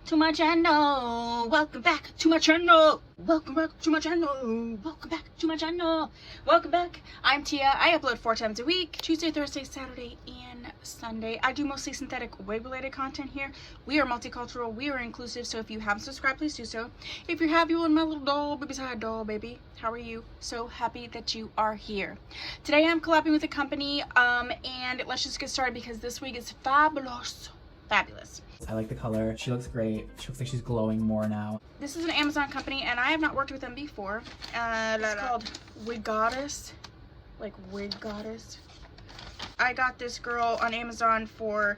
to my channel. Welcome back to my channel. Welcome back to my channel. Welcome back to my channel. Welcome back. I'm Tia. I upload 4 times a week, Tuesday, Thursday, Saturday, and Sunday. I do mostly synthetic wig related content here. We are multicultural. We are inclusive. So if you haven't subscribed, please do so. If you're happy with my little doll, baby side doll, baby, how are you? So happy that you are here. Today I'm collabing with a company, and let's just get started because this wig is fabulous. Fabulous. I like the color. She looks great. She looks like she's glowing more now. This is an Amazon company and I have not worked with them before. It's called Wigoddess. Like Wigoddess. I got this girl on Amazon for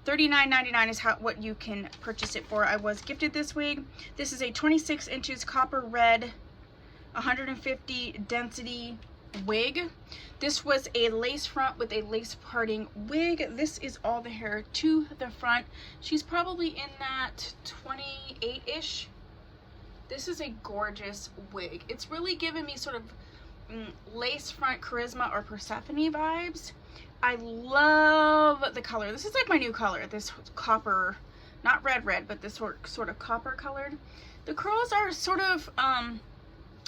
$39.99 is what you can purchase it for. I was gifted this wig. This is a 26 inches copper red, 150 density wig. This was a lace front with a lace parting wig. This is all the hair to the front. She's probably in that 28-ish. This is a gorgeous wig. It's really giving me sort of lace front charisma or Persephone vibes. I love the color. This is like my new color, this copper, not red, but this sort of copper colored. The curls are sort of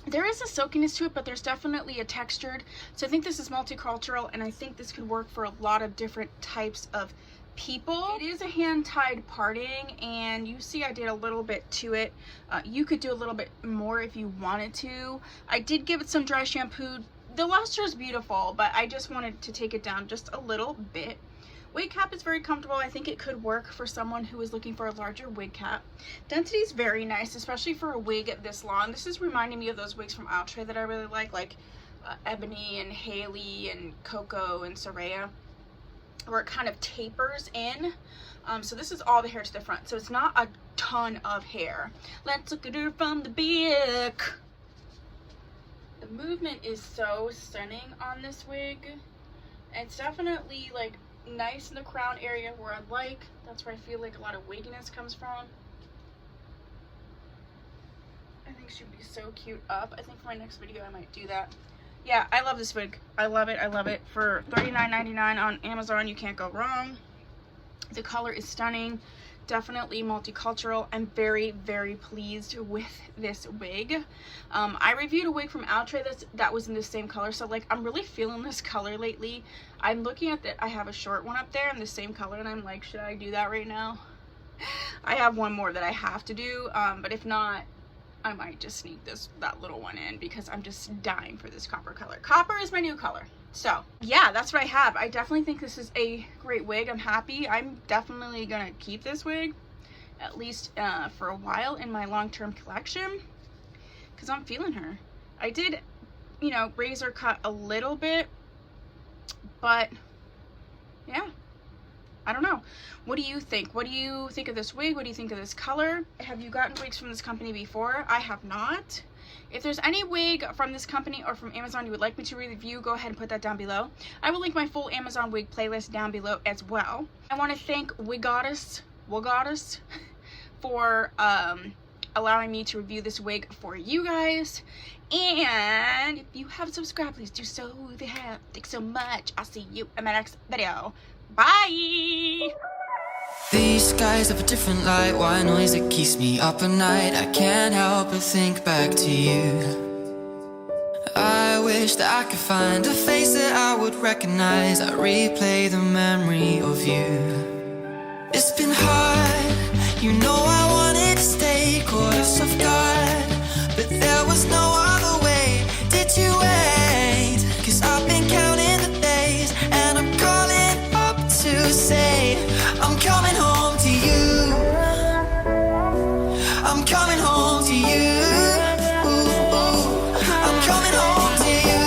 there is a silkiness to it, but there's definitely a textured. So I think this is multicultural, and I think this could work for a lot of different types of people. It is a hand-tied parting, and you see I did a little bit to it. You could do a little bit more if you wanted to. I did give it some dry shampoo. The luster is beautiful, but I just wanted to take it down just a little bit. Wig cap is very comfortable. I think it could work for someone who is looking for a larger wig cap. Density is very nice, especially for a wig this long. This is reminding me of those wigs from Outre that I really like Ebony and Haley and Coco and Soraya, where it kind of tapers in. So this is all the hair to the front, so it's not a ton of hair. Let's look at her from the back. The movement is so stunning on this wig. It's definitely like nice in the crown area where I like. That's where I feel like a lot of wigginess comes from. I think she'd be so cute up. I think for my next video I might do that. Yeah, I love this wig. I love it. I love it. For $39.99 on Amazon, you can't go wrong. The color is stunning. Definitely multicultural. I'm very, very pleased with this wig. I reviewed a wig from Outre that was in the same color, so like I'm really feeling this color lately. I'm looking at that. I have a short one up there in the same color, and I'm like, should I do that right now? I have one more that I have to do, but if not, I might just sneak that little one in because I'm just dying for this copper color. Copper is my new color. So yeah, that's what I have. I definitely think this is a great wig. I'm happy. I'm definitely gonna keep this wig at least for a while in my long-term collection because I'm feeling her. I did, you know, razor cut a little bit, but yeah, I don't know. What do you think? What do you think of this wig? What do you think of this color? Have you gotten wigs from this company before? I have not. If there's any wig from this company or from Amazon you would like me to review, go ahead and put that down below. I will link my full Amazon wig playlist down below as well. I want to thank Wigoddess for allowing me to review this wig for you guys. And if you haven't subscribed, please do so. If you have, thanks so much. I'll see you in my next video. Bye! These skies have a different light. Why noise that keeps me up at night? I can't help but think back to you. I wish that I could find a face that I would recognize. I replay the memory of you. It's been hard, You know I wanted to stay, caught us off guard, but there was no other way. Did you wait? 'Cause I've been counting the days, and I'm calling up to say I'm coming home to you. I'm coming home to you. I'm coming home to you.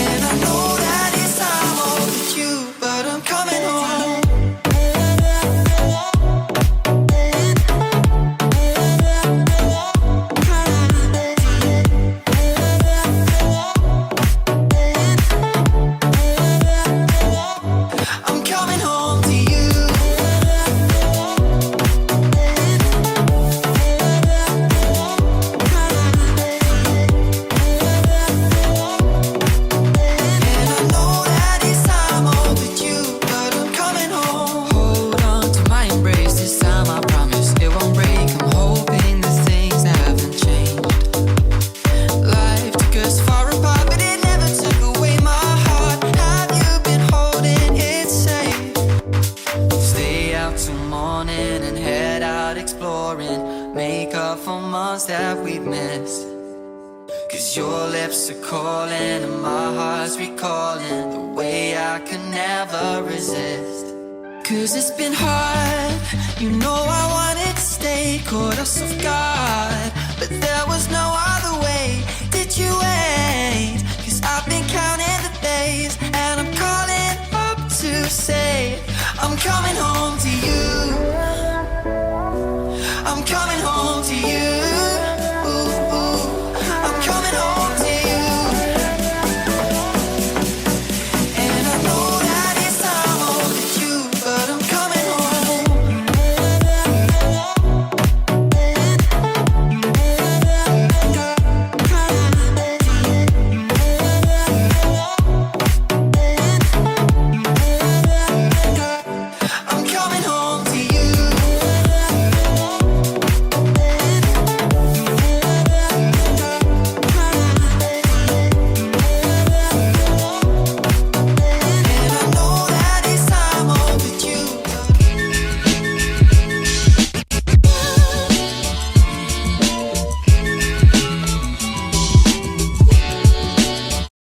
And I know that it's time overdue, but I'm coming home. I'm coming home to you. And I know that it's time overdue, but I'm coming home. Hold on to my embrace this time, I promise it won't break. I'm hoping that things haven't changed. Life took us far apart, but it never took away my heart. Have you been holding it safe? Stay out till morning and head out exploring. Make up for months that we've missed. 'Cause your lips are calling and my heart's recalling the way I could never resist. 'Cause it's been hard, you know I wanted to stay, caught us off guard, but there was no other way. Did you wait? 'Cause I've been counting the days, and I'm calling up to say